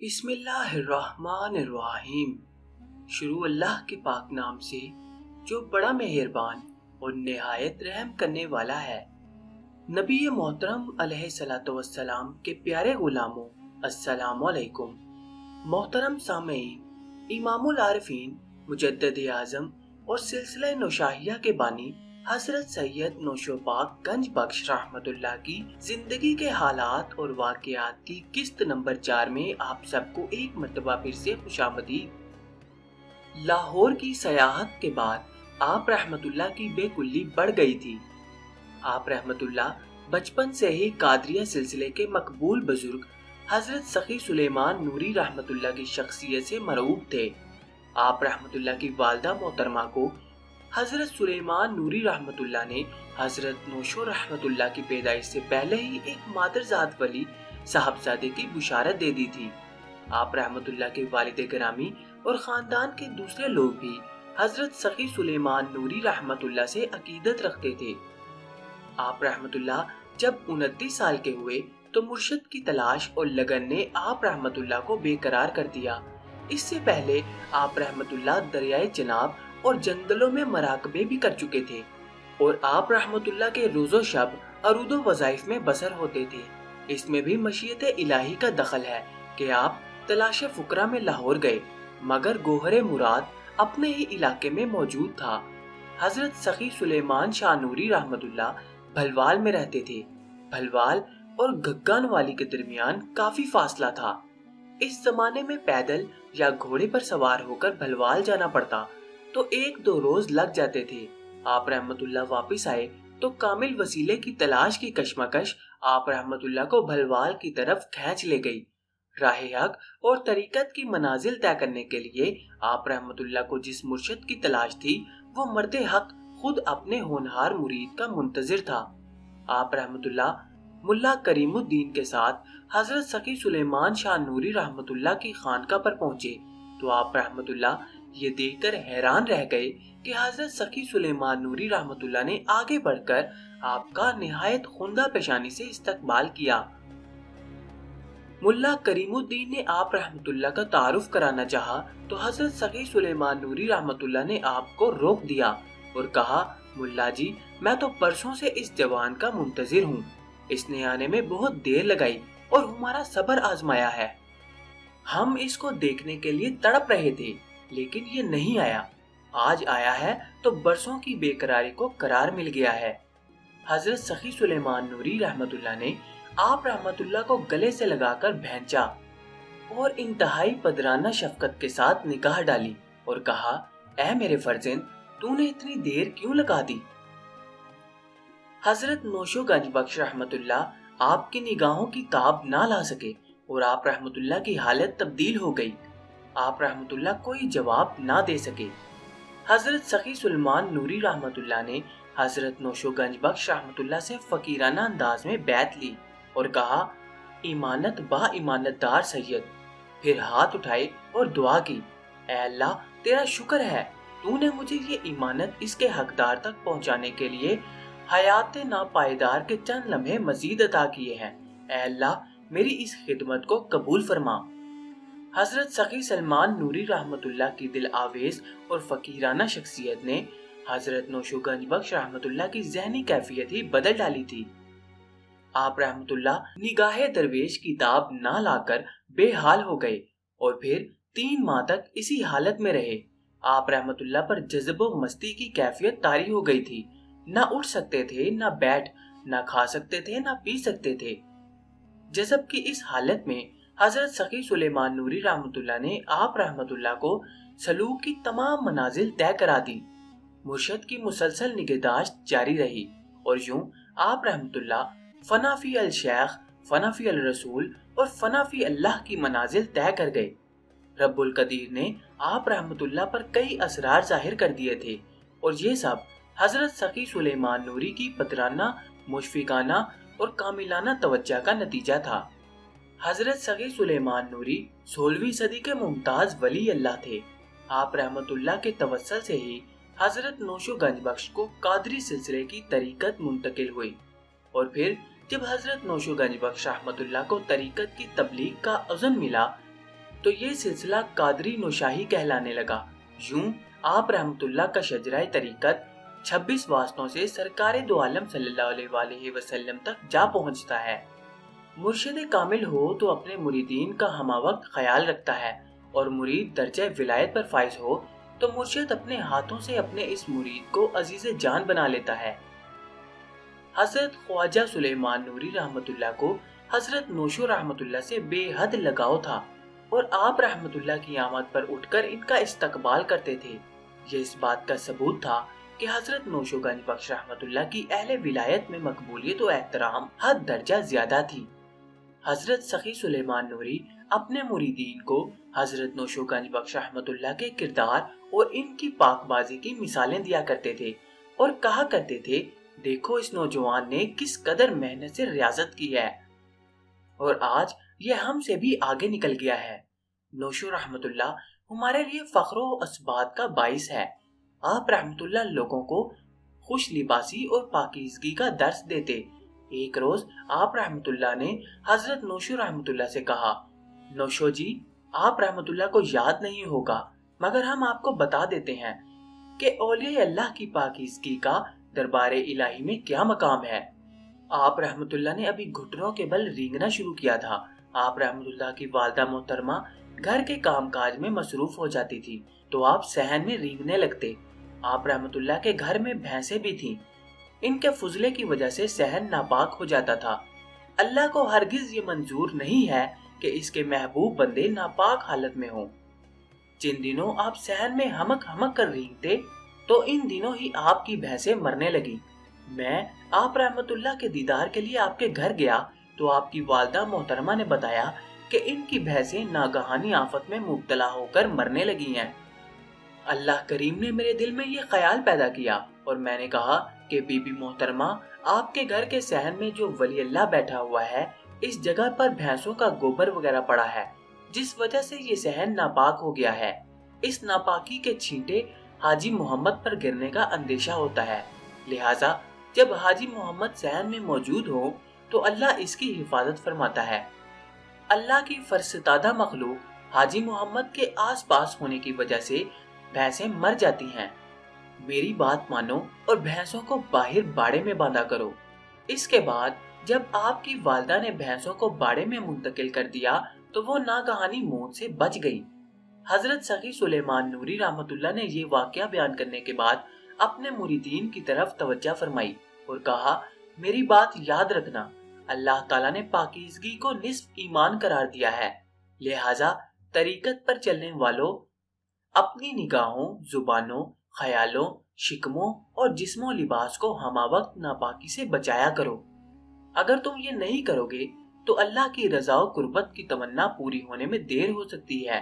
بسم اللہ الرحمن الرحیم۔ شروع اللہ کے پاک نام سے جو بڑا مہربان اور نہایت رحم کرنے والا ہے۔ نبی محترم علیہ الصلوۃ والسلام کے پیارے غلاموں، السلام علیکم۔ محترم سامعین، امام العارفین، مجدد اعظم اور سلسلہ نوشاہیہ کے بانی حضرت سید نوشو پاک گنج بخش رحمت اللہ کی زندگی کے حالات اور واقعات کی قسط نمبر 4 میں آپ سب کو ایک مرتبہ پھر سے خوش آمدید۔ لاہور کی سیاحت کے بعد آپ رحمت اللہ کی بے کلی بڑھ گئی تھی۔ آپ رحمت اللہ بچپن سے ہی قادریہ سلسلے کے مقبول بزرگ حضرت سخی سلیمان نوری رحمت اللہ کی شخصیت سے مرعوب تھے۔ آپ رحمت اللہ کی والدہ محترمہ کو حضرت سلیمان نوری رحمت اللہ نے حضرت نوشو رحمت اللہ کی پیدائش سے پہلے ہی ایک مادرزاد ولی صاحبزادے کی بشارت دے دی تھی۔ آپ رحمت اللہ کے والد گرامی اور خاندان کے دوسرے لوگ بھی حضرت سخی سلیمان نوری رحمت اللہ سے عقیدت رکھتے تھے۔ آپ رحمت اللہ جب 29 سال کے ہوئے تو مرشد کی تلاش اور لگن نے آپ رحمت اللہ کو بے قرار کر دیا۔ اس سے پہلے آپ رحمت اللہ دریائے چناب اور جنگلوں میں مراقبے بھی کر چکے تھے اور آپ رحمت اللہ کے روز و شب عروض و وظائف میں بسر ہوتے تھے۔ اس میں بھی مشیت الہی کا دخل ہے کہ آپ تلاش فقرہ میں لاہور گئے، مگر گوہر مراد اپنے ہی علاقے میں موجود تھا۔ حضرت سخی سلیمان شاہ نوری رحمت اللہ بھلوال میں رہتے تھے۔ بھلوال اور گھگان والی کے درمیان کافی فاصلہ تھا۔ اس زمانے میں پیدل یا گھوڑے پر سوار ہو کر بھلوال جانا پڑتا تو 1-2 روز لگ جاتے تھے۔ آپ رحمت اللہ واپس آئے تو کامل وسیلے کی تلاش کی کشمکش آپ رحمت اللہ کو بھلوال کی طرف کھینچ لے گئی۔ راہ حق اور طریقت کی منازل طے کرنے کے لیے آپ رحمت اللہ کو جس مرشد کی تلاش تھی وہ مرد حق خود اپنے ہونہار مرید کا منتظر تھا۔ آپ رحمت اللہ ملا کریم الدین کے ساتھ حضرت سخی سلیمان شاہ نوری رحمت اللہ کی خانقاہ پر پہنچے تو آپ رحمت اللہ یہ دیکھ کر حیران رہ گئے کہ حضرت سخی سلیمان نوری رحمت اللہ نے آگے بڑھ کر آپ کا نہایت خندہ پیشانی سے استقبال کیا۔ ملا کریم الدین نے آپ رحمت اللہ کا تعارف کرانا چاہا تو حضرت سخی سلیمان نوری رحمت اللہ نے آپ کو روک دیا اور کہا، ملا جی، میں تو پرسوں سے اس جوان کا منتظر ہوں۔ اس نے آنے میں بہت دیر لگائی اور ہمارا صبر آزمایا ہے۔ ہم اس کو دیکھنے کے لیے تڑپ رہے تھے لیکن یہ نہیں آیا۔ آج آیا ہے تو برسوں کی بے قراری کو قرار مل گیا ہے۔ حضرت سخی سلیمان نوری رحمت اللہ نے آپ رحمت اللہ کو گلے سے لگا کر بھینچا اور انتہائی پدرانہ شفقت کے ساتھ نگاہ ڈالی اور کہا، اے میرے فرزند، تو نے اتنی دیر کیوں لگا دی؟ حضرت نوشو گنج بخش رحمت اللہ آپ کی نگاہوں کی تاب نہ لا سکے اور آپ رحمت اللہ کی حالت تبدیل ہو گئی۔ آپ رحمت اللہ کوئی جواب نہ دے سکے۔ حضرت سخی سلیمان نوری رحمت اللہ نے حضرت نوشو گنج بخش رحمت اللہ سے فقیرانہ انداز میں بیعت لی اور کہا، ایمانت با ایمانت دار سید۔ پھر ہاتھ اٹھائے اور دعا کی، اے اللہ، تیرا شکر ہے، تو نے مجھے یہ ایمانت اس کے حقدار تک پہنچانے کے لیے حیات ناپائیدار کے چند لمحے مزید عطا کیے ہیں۔ اے اللہ، میری اس خدمت کو قبول فرما۔ حضرت سخی سلیمان نوری رحمت اللہ کی دل آویز اور فقیرانہ شخصیت نے حضرت نوشو گنج بخش رحمت اللہ کی ذہنی کیفیت ہی بدل ڈالی تھی۔ آپ رحمت اللہ نگاہ درویش کی تاب نہ لا کر بے حال ہو گئے اور پھر 3 ماہ تک اسی حالت میں رہے۔ آپ رحمت اللہ پر جذب و مستی کی کیفیت طاری ہو گئی تھی۔ نہ اٹھ سکتے تھے، نہ بیٹھ، نہ کھا سکتے تھے، نہ پی سکتے تھے۔ جذب کی اس حالت میں حضرت سخی سلیمان نوری رحمت اللہ نے آپ رحمت اللہ کو سلوک کی تمام منازل طے کرا دی۔ مرشد کی مسلسل نگہداشت جاری رہی اور یوں آپ رحمت اللہ فنا فی الشیخ، فنا فی الرسول اور فنا فی اللہ کی منازل طے کر گئے۔ رب القدیر نے آپ رحمت اللہ پر کئی اسرار ظاہر کر دیے تھے اور یہ سب حضرت سخی سلیمان نوری کی پدرانہ، مشفقانہ اور کاملانہ توجہ کا نتیجہ تھا۔ حضرت سخی سلیمان نوری 16ویں صدی کے ممتاز ولی اللہ تھے۔ آپ رحمت اللہ کے توسل سے ہی حضرت نوشو گنج بخش کو قادری سلسلے کی طریقت منتقل ہوئی اور پھر جب حضرت نوشو گنج بخش رحمت اللہ کو طریقت کی تبلیغ کا اذن ملا تو یہ سلسلہ قادری نوشاہی کہلانے لگا۔ یوں آپ رحمت اللہ کا شجرہ طریقت 26 واسطوں سے سرکار دو عالم صلی اللہ علیہ وآلہ وسلم تک جا پہنچتا ہے۔ مرشد کامل ہو تو اپنے مریدین کا ہمہ وقت خیال رکھتا ہے، اور مرید درجہ ولایت پر فائز ہو تو مرشد اپنے ہاتھوں سے اپنے اس مرید کو عزیز جان بنا لیتا ہے۔ حضرت خواجہ سلیمان نوری رحمت اللہ کو حضرت نوشو رحمت اللہ سے بے حد لگاؤ تھا، اور آپ رحمت اللہ کی آمد پر اٹھ کر ان کا استقبال کرتے تھے۔ یہ اس بات کا ثبوت تھا کہ حضرت نوشو گنج بخش رحمت اللہ کی اہل ولایت میں مقبولیت و احترام حد درجہ زیادہ تھی۔ حضرت سخی سلیمان نوری اپنے مریدین کو حضرت نوشو گنج بخش رحمت اللہ کے کردار اور ان کی پاک بازی کی مثالیں دیا کرتے تھے، اور کہا کرتے تھے، دیکھو اس نوجوان نے کس قدر محنت سے ریاضت کی ہے، اور آج یہ ہم سے بھی آگے نکل گیا ہے۔ نوشو رحمت اللہ ہمارے لیے فخر و اثبات کا باعث ہے۔ آپ رحمت اللہ لوگوں کو خوش لباسی اور پاکیزگی کا درس دیتے۔ ایک روز آپ رحمت اللہ نے حضرت نوشو رحمت اللہ سے کہا، نوشو جی، آپ رحمت اللہ کو یاد نہیں ہوگا، مگر ہم آپ کو بتا دیتے ہیں کہ اولیاء اللہ کی پاکیزگی کا دربار الہی میں کیا مقام ہے۔ آپ رحمت اللہ نے ابھی گھٹنوں کے بل رینگنا شروع کیا تھا۔ آپ رحمت اللہ کی والدہ محترمہ گھر کے کام کاج میں مصروف ہو جاتی تھی تو آپ صحن میں رینگنے لگتے۔ آپ رحمت اللہ کے گھر میں بھینسیں بھی تھیں، ان کے فضلے کی وجہ سے صحن ناپاک ہو جاتا تھا۔ اللہ کو ہرگز یہ منظور نہیں ہے کہ اس کے محبوب بندے ناپاک حالت میں ہوں۔ جن دنوں آپ صحن میں ہمک ہمک کر رینگتے تو ان دنوں ہی آپ کی بھینسیں مرنے لگی۔ میں آپ رحمت اللہ کے دیدار کے لیے آپ کے گھر گیا تو آپ کی والدہ محترمہ نے بتایا کہ ان کی بھینسیں ناگہانی آفت میں مبتلا ہو کر مرنے لگی ہیں۔ اللہ کریم نے میرے دل میں یہ خیال پیدا کیا، اور میں نے کہا کہ بی بی محترمہ، آپ کے گھر کے صحن میں جو ولی اللہ بیٹھا ہوا ہے، اس جگہ پر بھینسوں کا گوبر وغیرہ پڑا ہے، جس وجہ سے یہ صحن ناپاک ہو گیا ہے۔ اس ناپاکی کے چھینٹے حاجی محمد پر گرنے کا اندیشہ ہوتا ہے، لہٰذا جب حاجی محمد صحن میں موجود ہو تو اللہ اس کی حفاظت فرماتا ہے۔ اللہ کی فرستادہ مخلوق حاجی محمد کے آس پاس ہونے کی وجہ سے بھینسیں مر جاتی ہیں۔ میری بات مانو اور بھینسوں کو باہر باڑے میں باندھا کرو۔ اس کے بعد جب آپ کی والدہ نے بھینسوں کو باڑے میں منتقل کر دیا تو وہ ناگہانی موت سے بچ گئی۔ حضرت سخی سلیمان نوری رحمت اللہ نے یہ واقعہ بیان کرنے کے بعد اپنے مریدین کی طرف توجہ فرمائی اور کہا، میری بات یاد رکھنا، اللہ تعالیٰ نے پاکیزگی کو نصف ایمان قرار دیا ہے، لہٰذا طریقت پر چلنے والوں اپنی نگاہوں، زبانوں، خیالوں، شکموں اور جسم و لباس کو ہمہ وقت ناپاکی سے بچایا کرو۔ اگر تم یہ نہیں کرو گے تو اللہ کی رضا و قربت کی تمنا پوری ہونے میں دیر ہو سکتی ہے۔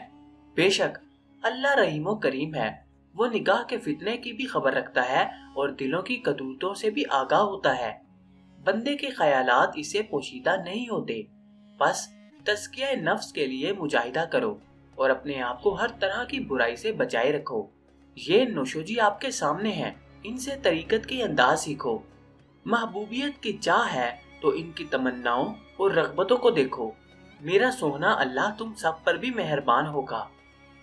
بے شک اللہ رحیم و کریم ہے، وہ نگاہ کے فتنے کی بھی خبر رکھتا ہے اور دلوں کی کرتوتوں سے بھی آگاہ ہوتا ہے۔ بندے کے خیالات اسے پوشیدہ نہیں ہوتے، بس تزکیہ نفس کے لیے مجاہدہ کرو اور اپنے آپ کو ہر طرح کی برائی سے بچائے رکھو۔ یہ نوشو جی آپ کے سامنے ہیں، ان سے طریقت کے انداز سیکھو۔ محبوبیت کی چاہ ہے تو ان کی تمناؤں اور رغبتوں کو دیکھو۔ میرا سونا اللہ تم سب پر بھی مہربان ہوگا۔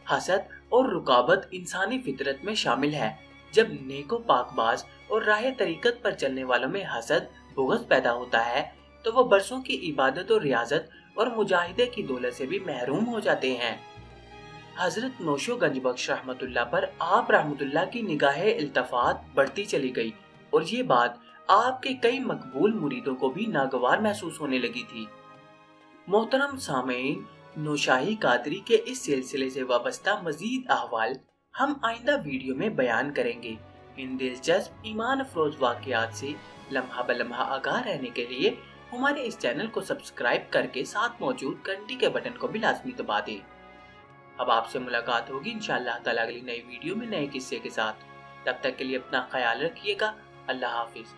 حسد اور رکابت انسانی فطرت میں شامل ہے۔ جب نیک و پاک باز اور راہ طریقت پر چلنے والوں میں حسد، بغض پیدا ہوتا ہے تو وہ برسوں کی عبادت اور ریاضت اور مجاہدے کی دولت سے بھی محروم ہو جاتے ہیں۔ حضرت نوشو گنج بخش رحمت اللہ پر آپ رحمت اللہ کی نگاہ التفات بڑھتی چلی گئی، اور یہ بات آپ کے کئی مقبول مریدوں کو بھی ناگوار محسوس ہونے لگی تھی۔ محترم سامعین، نوشاہی قادری کے اس سلسلے سے وابستہ مزید احوال ہم آئندہ ویڈیو میں بیان کریں گے۔ ان دلچسپ ایمان افروز واقعات سے لمحہ بلمحہ آگاہ رہنے کے لیے ہمارے اس چینل کو سبسکرائب کر کے ساتھ موجود گھنٹی کے بٹن کو بھی لازمی دبا دیں۔ اب آپ سے ملاقات ہوگی انشاءاللہ تعالیٰ اگلی نئی ویڈیو میں نئے قصے کے ساتھ۔ تب تک کے لیے اپنا خیال رکھیے گا۔ اللہ حافظ۔